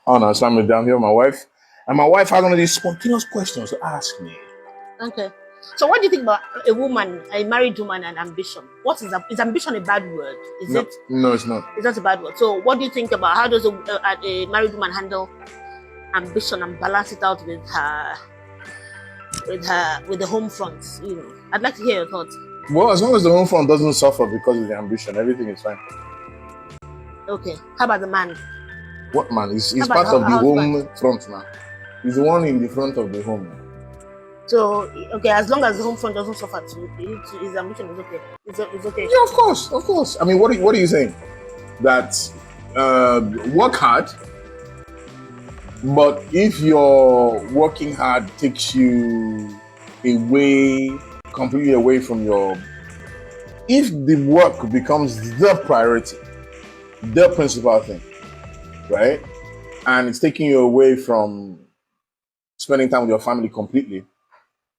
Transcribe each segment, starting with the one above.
Oh no, so I'm down here with my wife. And my wife has one of these spontaneous questions to ask me. Okay. So what do you think about a woman, a married woman, and ambition? What is ambition a bad word? No, it's not. It's not a bad word. So what do you think about how does a married woman handle ambition and balance it out with the home front? I'd like to hear your thoughts. Well, as long as the home front doesn't suffer because of the ambition, everything is fine. Okay. How about the man? What man? He's part of the home front now. He's the one in the front of the home. So, okay, as long as the home front doesn't suffer too, his ambition is okay. It's okay. Yeah, of course. I mean, what are you saying? That work hard, but if your working hard takes you completely away from if the work becomes the priority, the principal thing, right? And it's taking you away from spending time with your family completely,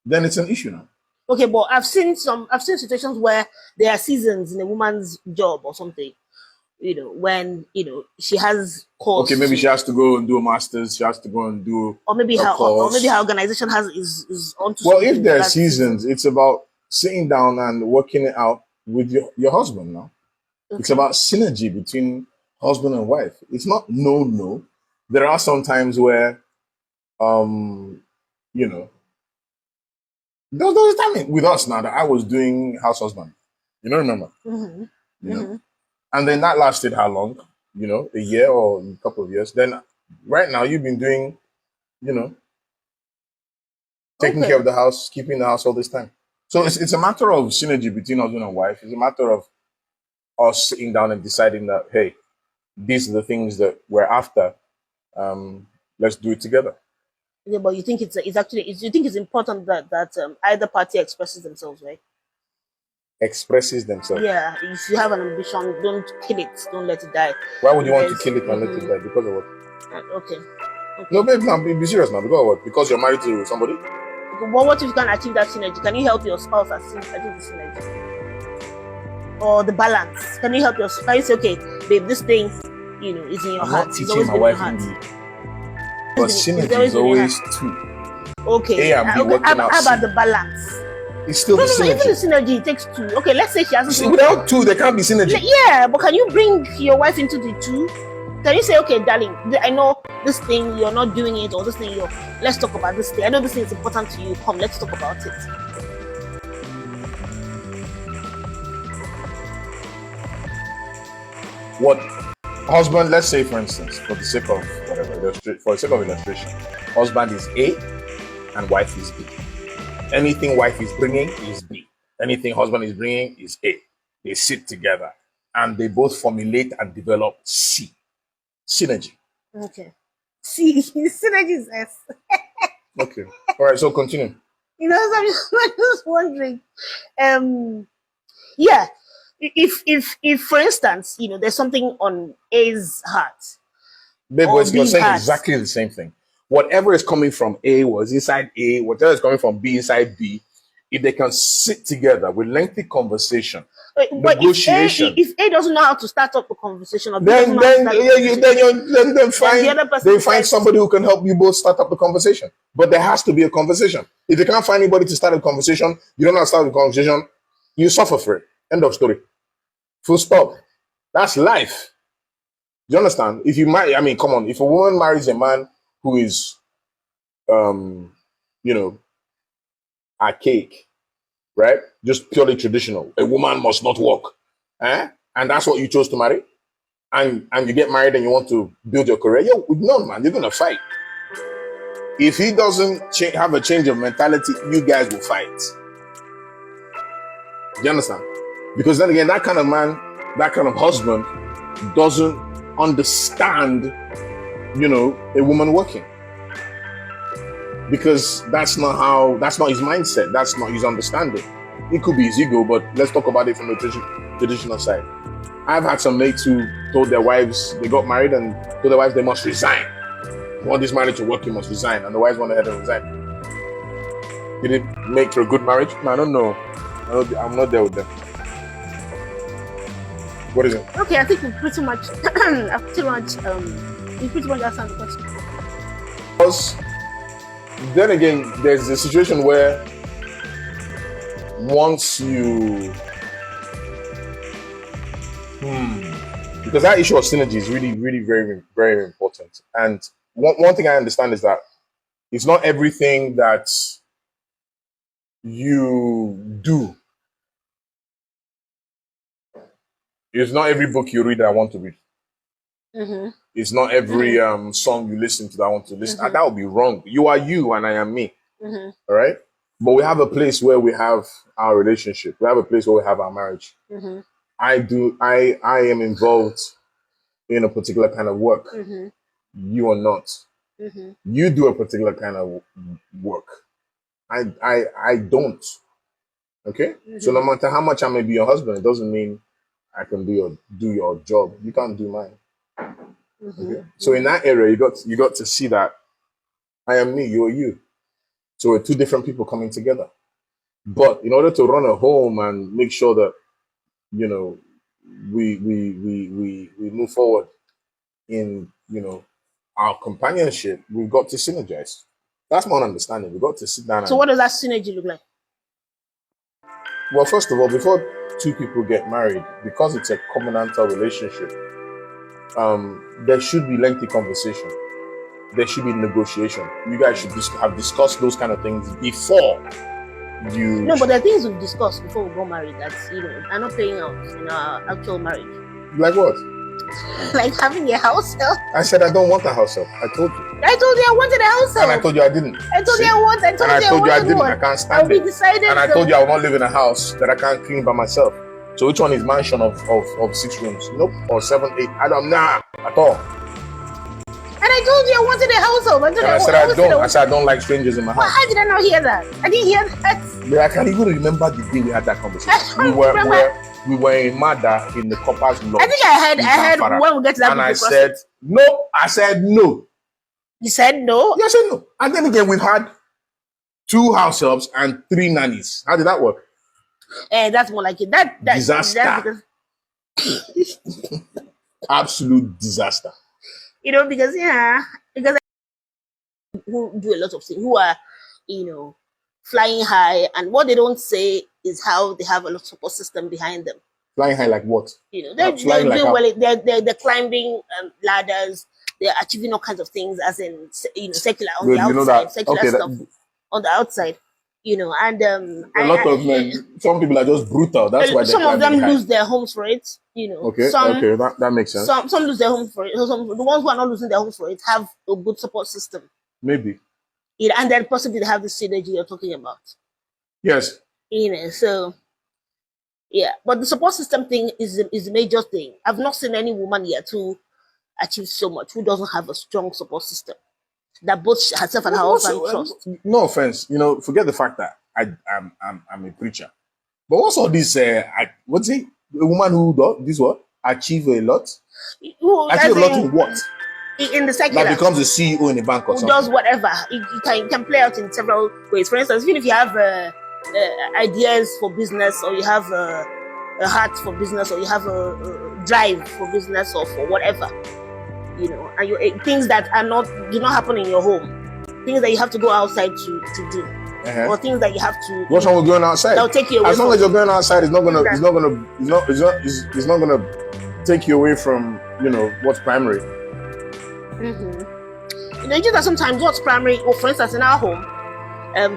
then it's an issue now. Okay, but I've seen situations where there are seasons in a woman's job or something, when she has course. Okay, maybe she has to go and do a master's. She has to go and do, or maybe her organization is onto. Well, if there are seasons, it's about sitting down and working it out with your husband now. Okay. It's about synergy between husband and wife. It's not no. There are some times where, there was a time with us now that I was doing house husband. Remember? Mm-hmm. Mm-hmm. And then that lasted how long? A year or a couple of years. Then right now you've been doing, taking care of the house, keeping the house all this time. So it's a matter of synergy between husband and wife. It's a matter of us sitting down and deciding that, hey, these are the things that we're after. Let's do it together. Yeah, but you think it's important that either party expresses themselves, right? Expresses themselves. Yeah, if you have an ambition, don't kill it. Don't let it die. Why would you want to kill it and let it die? Because of what? Okay. No, babe, now be serious now. Because of what? Because you're married to somebody? But what if you can achieve that synergy? Can you help your spouse achieve the synergy? Or the balance? Can you help your spouse? Can you say, okay, babe, this thing, is in your heart. It's always been in your heart. But synergy is always two. Okay. A and B working out. How about the balance? It's still the synergy. Even the synergy, it takes two. Okay, let's say she hasn't. Without two, there can't be synergy. Yeah, but can you bring your wife into the two? Can you say, okay, darling, I know this thing, you're not doing it, or this thing, let's talk about this thing. I know this thing is important to you. Come, let's talk about it. What husband, let's say for instance, for the sake of illustration, husband is A and wife is B. Anything wife is bringing is B. Anything husband is bringing is A. They sit together and they both formulate and develop C. Synergy. Okay. C. Synergy is S. Okay. All right. So continue. I'm just wondering. Yeah. If for instance, there's something on A's heart. Babe, you're saying exactly the same thing. Whatever is coming from A was inside A, whatever is coming from B inside B, if they can sit together with lengthy conversation, negotiation. If A doesn't know how to start up a conversation, then find somebody who can help you both start up the conversation. But there has to be a conversation. If you can't find anybody to start a conversation, you don't know how to start the conversation, you suffer for it. End of story. Full stop. That's life. Do you understand? If a woman marries a man who is, archaic, right? Just purely traditional. A woman must not work. And that's what you chose to marry? And you get married and you want to build your career? No, man, you're going to fight. If he doesn't have a change of mentality, you guys will fight. Do you understand? Because then again, that kind of man, that kind of husband doesn't understand, a woman working. Because that's not his mindset. That's not his understanding. It could be his ego, but let's talk about it from the traditional side. I've had some mates who told their wives, they got married and told their wives they must resign. If you want this marriage to work, you must resign. And the wives went ahead and resigned. Did it make for a good marriage? No, I don't know. I'm not there with them. What is it? Okay, I think we pretty much You pretty much answered the question. Because then again, there's a situation where once you because that issue of synergy is really, really very, very important. And one thing I understand is that it's not everything that you do. It's not every book you read that I want to read. Mm-hmm. It's not every song you listen to that I want to listen. Mm-hmm. That would be wrong. You are you and I am me. Mm-hmm. All right? But we have a place where we have our relationship. We have a place where we have our marriage. Mm-hmm. I am involved in a particular kind of work. Mm-hmm. You are not. Mm-hmm. You do a particular kind of work. I don't. Okay? Mm-hmm. So no matter how much I may be your husband, it doesn't mean I can do your job. You can't do mine. Mm-hmm. Okay? So in that area, you got to see that I am me, you are you. So we're two different people coming together. But in order to run a home and make sure that we move forward in our companionship, we've got to synergize. That's my understanding. We've got to sit down. So what does that synergy look like? Well, first of all, before two people get married, because it's a covenantal relationship, there should be lengthy conversation. There should be negotiation. You guys should have discussed those kind of things before you. No, but there are things we've discussed before we got married that are not playing out in our actual marriage. Like what? Like having a house help. I said I don't want a house help. I told you. I told you I wanted a house help. And I told you I didn't. I told you I want. I told you I didn't. One. I can't stand and we it. decided. And I told you I will not live in a house that I can't clean by myself. So which one is mansion of 6 rooms? Nope. Or 7, 8. I don't at all. And I told you I wanted a house help. I said I don't. I said I don't like strangers in my house. Well, how did I not hear that? I didn't hear that. But I can even remember the day we had that conversation. We were in Mada in the Coppers Lodge. I think I heard when we get to that. And I said no. I said no. You said no? Yeah, I said no. And then again, we've had 2 house helps and 3 nannies. How did that work? That's more like it. That disaster. Absolute disaster. Because who do a lot of things, who are, flying high, and what they don't say is how they have a lot of support system behind them. Flying high like what? They're doing well. They're climbing ladders. They're achieving all kinds of things, as in secular on the outside, secular stuff on the outside. And a lot of men. Some people are just brutal. That's why some of them lose their homes for it. Okay, that makes sense. Some lose their homes for it. The ones who are not losing their homes for it have a good support system. Maybe. And then possibly they have the synergy you're talking about. Yes. So yeah, but the support system thing is a major thing. I've not seen any woman yet who achieve so much who doesn't have a strong support system that both herself and her husband trust. No offense, forget the fact that I'm a preacher. But what's all this? What's it? A woman who does this what? Achieve a lot? Achieve a lot in what? In the secular. That becomes a CEO in a bank or something. Does whatever. It can play out in several ways. For instance, even if you have ideas for business, or you have a heart for business, or you have a drive for business, or for whatever, and things that do not happen in your home, things that you have to go outside to do, or things that you have to. What's wrong with going outside? That'll take you away. As long as you're going outside, it's not gonna take you away from what's primary. Just that sometimes what's primary, or for instance in our home,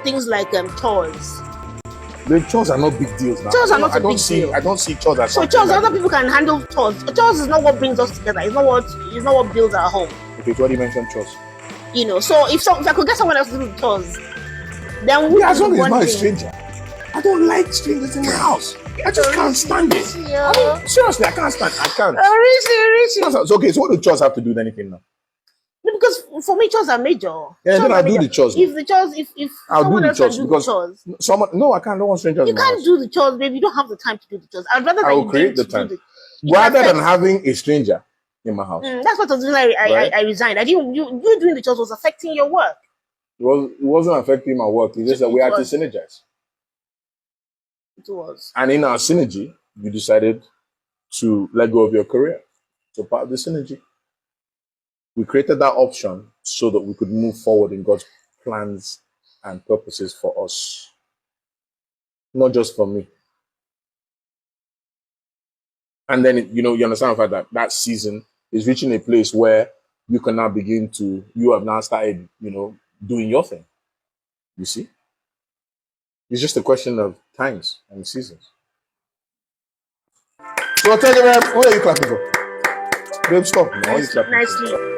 things like chores. The chores are not big deals now. Chores are not a big deal. I don't see chores as so chores. Other people can handle chores. Chores is not what brings us together. It's not what builds our home. Okay, so why do you mention chores? So if I could get someone else to do the chores, then we. As long as it's not a stranger. I don't like strangers in my house. I just can't stand it. Seriously, I can't stand it. I can't. Richie. So, okay, so what do chores have to do with anything now? No, because for me, chores are major. Yeah, then I'll do the chores. If I'll someone do the else chores can do because the chores. No, I can't. No one strangers. You can't do the chores, baby. You don't have the time to do the chores. I'd rather I will create the time rather than having a stranger in my house. That's what I was doing. I resigned. I didn't. You doing the chores was affecting your work. It wasn't affecting my work. It's just that we had to synergize. It was. And in our synergy, you decided to let go of your career. So part of the synergy. We created that option so that we could move forward in God's plans and purposes for us, not just for me. And then, you understand the fact that that season is reaching a place where you can now you have now started, doing your thing. You see? It's just a question of times and seasons. So I'll tell you, what are you clapping for? Babe, stop. Why are you clapping for? Nicely.